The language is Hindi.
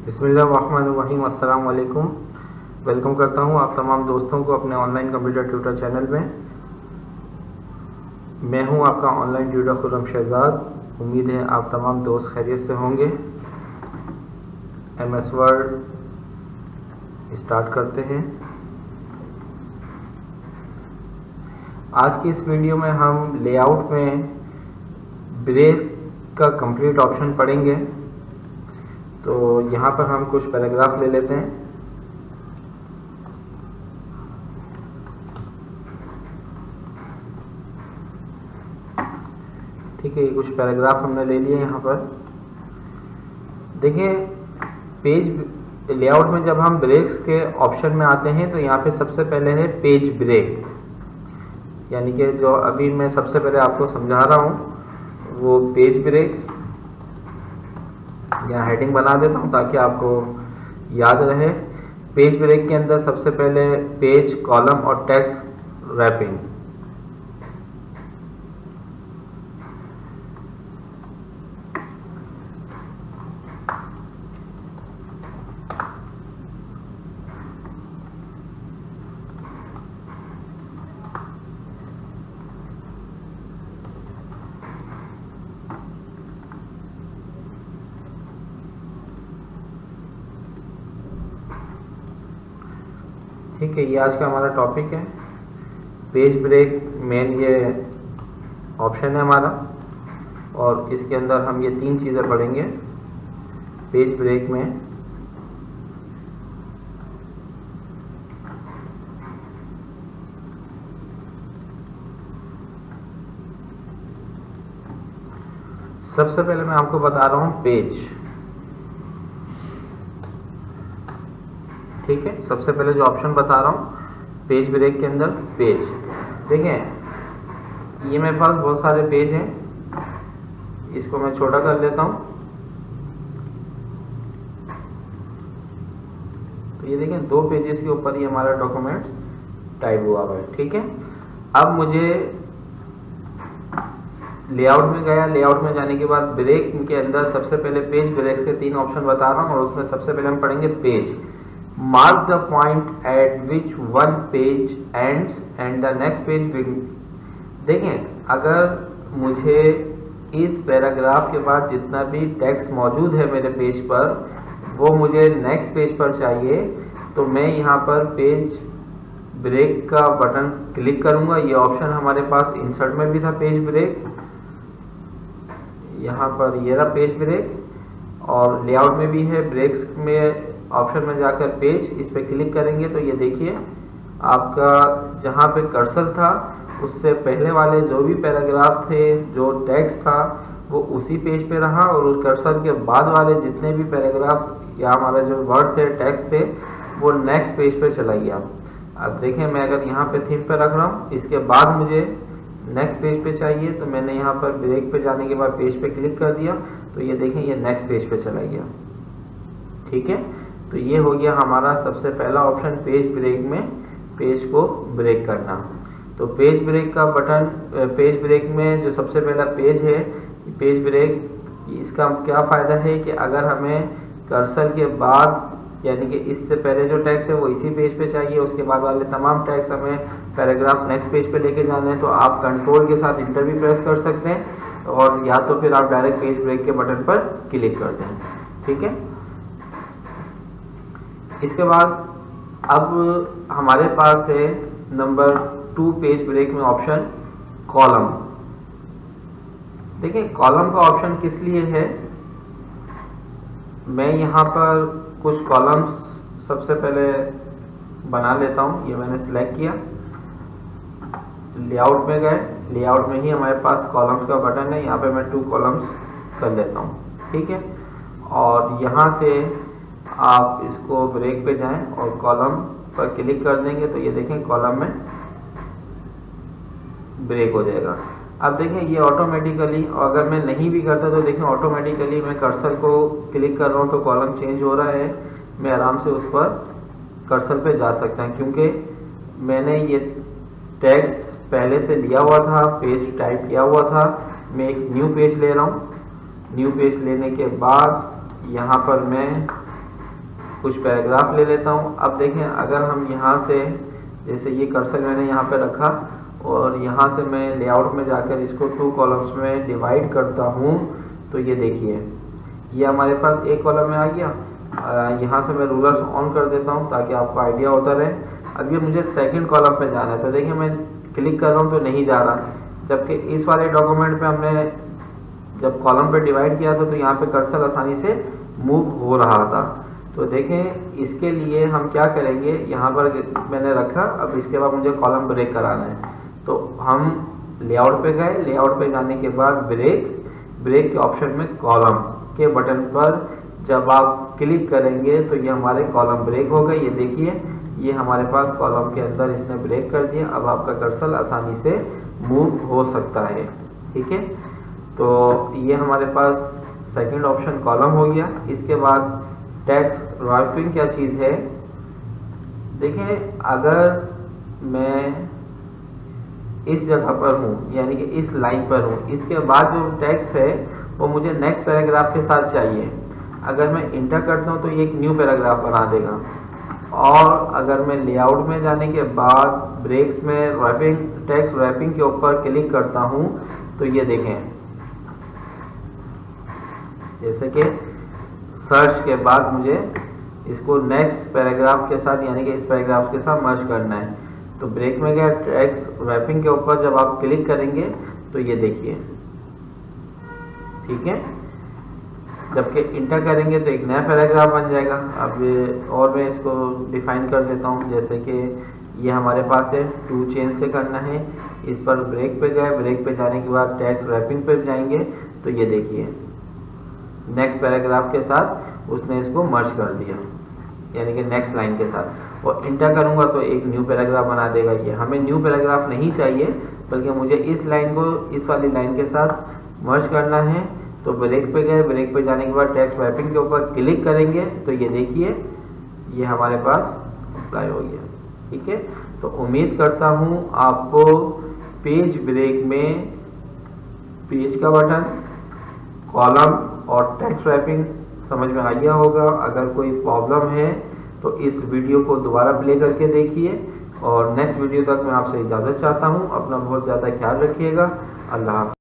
बिस्मिल्लाहिर्रहमानिर्रहीम। अस्सलाम वालेकुम। वेलकम करता हूँ आप तमाम दोस्तों को अपने ऑनलाइन कंप्यूटर ट्यूटर चैनल में। मैं हूँ आपका ऑनलाइन ट्यूटर खुर्रम शहजाद। उम्मीद है आप तमाम दोस्त खैरियत से होंगे। MS वर्ड स्टार्ट करते हैं। आज की इस वीडियो में हम लेआउट में ब्रेक का कंप्लीट ऑप्शन पढ़ेंगे। तो यहाँ पर हम कुछ पैराग्राफ ले लेते हैं। ठीक है, ये कुछ पैराग्राफ हमने ले लिए। यहाँ पर देखिए, पेज लेआउट में जब हम ब्रेक्स के ऑप्शन में आते हैं तो यहाँ पे सबसे पहले है पेज ब्रेक, यानी कि जो अभी मैं सबसे पहले आपको समझा रहा हूँ वो पेज ब्रेक। यहाँ हेडिंग बना देता हूँ ताकि आपको याद रहे। पेज ब्रेक के अंदर सबसे पहले पेज, कॉलम और टेक्स्ट रैपिंग। ठीक है, ये आज का हमारा टॉपिक है पेज ब्रेक। मेन ये ऑप्शन है हमारा, और इसके अंदर हम ये 3 चीज़ें पढ़ेंगे पेज ब्रेक में। सबसे पहले मैं आपको बता रहा हूँ पेज। ठीक है, सबसे पहले जो ऑप्शन बता रहा हूँ पेज ब्रेक के अंदर पेज। देखें, ये मेरे पास बहुत सारे पेज हैं, इसको मैं छोटा कर लेता हूँ। तो ये देखें, 2 पेजेस के ऊपर ये हमारा डॉक्यूमेंट्स टाइप हुआ हुआ है। ठीक है, अब मुझे लेआउट में गया। लेआउट में जाने के बाद ब्रेक के अंदर सबसे पहले पेज ब्रेक्स के 3 ऑप्शन बता रहा हूँ, और उसमें सबसे पहले हम पढ़ेंगे page. Mark the point at which one page ends and the next page begins। देखें, अगर मुझे इस पैराग्राफ के बाद जितना भी टेक्स्ट मौजूद है मेरे पेज पर वो मुझे नेक्स्ट पेज पर चाहिए, तो मैं यहाँ पर पेज ब्रेक का बटन क्लिक करूँगा। ये ऑप्शन हमारे पास इंसर्ट में भी था, पेज ब्रेक। यहाँ पर ये रहा पेज ब्रेक, और लेआउट में भी है। ब्रेक्स में ऑप्शन में जाकर पेज, इस पर क्लिक करेंगे तो ये देखिए आपका जहाँ पे कर्सर था उससे पहले वाले जो भी पैराग्राफ थे, जो टेक्स्ट था, वो उसी पेज पे रहा, और उस कर्सर के बाद वाले जितने भी पैराग्राफ या हमारे जो वर्ड थे, टेक्स्ट थे, वो नेक्स्ट पेज पे चला गया। अब देखें, मैं अगर यहाँ पे थीम पे रख रहा हूँ, इसके बाद मुझे नेक्स्ट पेज पे चाहिए, तो मैंने यहाँ पर ब्रेक पे जाने के बाद पेज पे क्लिक कर दिया, तो ये देखें ये नेक्स्ट पेज पे चला गया। ठीक है, तो ये हो गया हमारा सबसे पहला ऑप्शन, पेज ब्रेक में पेज को ब्रेक करना। तो पेज ब्रेक का बटन, पेज ब्रेक में जो सबसे पहला पेज है पेज ब्रेक, इसका क्या फ़ायदा है कि अगर हमें कर्सर के बाद, यानी कि इससे पहले जो टेक्स्ट है वो इसी पेज पे चाहिए, उसके बाद वाले तमाम टेक्स्ट हमें पैराग्राफ नेक्स्ट पेज पे लेके जाने हैं, तो आप कंट्रोल के साथ इंटर भी प्रेस कर सकते हैं, और या तो फिर आप डायरेक्ट पेज ब्रेक के बटन पर क्लिक करते हैं। ठीक है, इसके बाद अब हमारे पास है नंबर 2 पेज ब्रेक में ऑप्शन कॉलम। देखिए, कॉलम का ऑप्शन किस लिए है, मैं यहाँ पर कुछ कॉलम्स सबसे पहले बना लेता हूँ। ये मैंने सिलेक्ट किया, लेआउट में गए, लेआउट में ही हमारे पास कॉलम्स का बटन है, यहाँ पे मैं 2 कॉलम्स कर लेता हूँ। ठीक है, और यहाँ से आप इसको ब्रेक पे जाएं और कॉलम पर क्लिक कर देंगे तो ये देखें कॉलम में ब्रेक हो जाएगा। अब देखें ये ऑटोमेटिकली, और अगर मैं नहीं भी करता तो देखें ऑटोमेटिकली मैं कर्सर को क्लिक कर रहा हूँ तो कॉलम चेंज हो रहा है। मैं आराम से उस पर कर्सर पे जा सकता हूँ, क्योंकि मैंने ये टेक्स्ट पहले से लिया हुआ था, पेज टाइप किया हुआ था। मैं एक न्यू पेज ले रहा हूँ। न्यू पेज लेने के बाद यहाँ पर मैं कुछ पैराग्राफ ले लेता हूँ। अब देखें, अगर हम यहाँ से जैसे ये कर्सर मैंने यहाँ पे रखा और यहाँ से मैं लेआउट में जाकर इसको 2 कॉलम्स में डिवाइड करता हूँ, तो ये देखिए ये हमारे पास एक कॉलम में आ गया। यहाँ से मैं रूलर्स ऑन कर देता हूँ ताकि आपको आइडिया होता रहे। अब ये मुझे सेकंड कॉलम पे जाना है, तो देखिए मैं क्लिक कर रहा हूँ तो नहीं जा रहा, जबकि इस वाले डॉक्यूमेंट पे हमने जब कॉलम पे डिवाइड किया था तो यहाँ पे कर्सर आसानी से मूव हो रहा था। तो देखें, इसके लिए हम क्या करेंगे, यहाँ पर मैंने रखा, अब इसके बाद मुझे कॉलम ब्रेक कराना है। तो हम लेआउट पे गए, लेआउट पे जाने के बाद ब्रेक के ऑप्शन में कॉलम के बटन पर जब आप क्लिक करेंगे तो ये हमारे कॉलम ब्रेक हो गए। ये देखिए, ये हमारे पास कॉलम के अंदर इसने ब्रेक कर दिया। अब आपका कर्सर आसानी से मूव हो सकता है। ठीक है, तो ये हमारे पास सेकंड ऑप्शन कॉलम हो गया। इसके बाद टेक्स्ट रैपिंग क्या चीज़ है, देखें, अगर मैं इस जगह पर हूँ यानी कि इस लाइन पर हूँ, इसके बाद जो टेक्स्ट है वो मुझे नेक्स्ट पैराग्राफ के साथ चाहिए। अगर मैं इंटर करता हूँ तो ये एक न्यू पैराग्राफ बना देगा। और अगर मैं लेआउट में जाने के बाद ब्रेक्स में रैपिंग टेक्स्ट रैपिंग के ऊपर क्लिक करता हूँ तो ये देखें, जैसे कि सर्च के बाद मुझे इसको नेक्स्ट पैराग्राफ के साथ यानी कि इस पैराग्राफ के साथ मर्ज करना है। तो ब्रेक में गया, टेक्स्ट रैपिंग के ऊपर जब आप क्लिक करेंगे तो ये देखिए, ठीक है, जबकि इंटर करेंगे तो एक नया पैराग्राफ बन जाएगा। अब ये और मैं इसको डिफाइन कर देता हूँ, जैसे कि ये हमारे पास है, टू चेंज से करना है। इस पर ब्रेक पे गए, ब्रेक पे जाने के बाद टेक्स्ट रैपिंग पे जाएंगे तो ये देखिए नेक्स्ट पैराग्राफ के साथ उसने इसको मर्ज कर दिया यानी कि नेक्स्ट लाइन के साथ। और इंटर करूंगा तो एक न्यू पैराग्राफ बना देगा। ये हमें न्यू पैराग्राफ नहीं चाहिए, बल्कि मुझे इस लाइन को इस वाली लाइन के साथ मर्ज करना है। तो ब्रेक पे गए, ब्रेक पे जाने के बाद टेक्स्ट रैपिंग के ऊपर क्लिक करेंगे तो ये देखिए ये हमारे पास अप्लाई हो गया। ठीक है, तो उम्मीद करता हूँ आपको पेज ब्रेक में पेज का बटन, कॉलम और टेक्स्ट रैपिंग समझ में आ गया होगा। अगर कोई प्रॉब्लम है तो इस वीडियो को दोबारा प्ले करके देखिए। और नेक्स्ट वीडियो तक मैं आपसे इजाज़त चाहता हूँ। अपना बहुत ज़्यादा ख्याल रखिएगा। अल्लाह हाफ़िज़।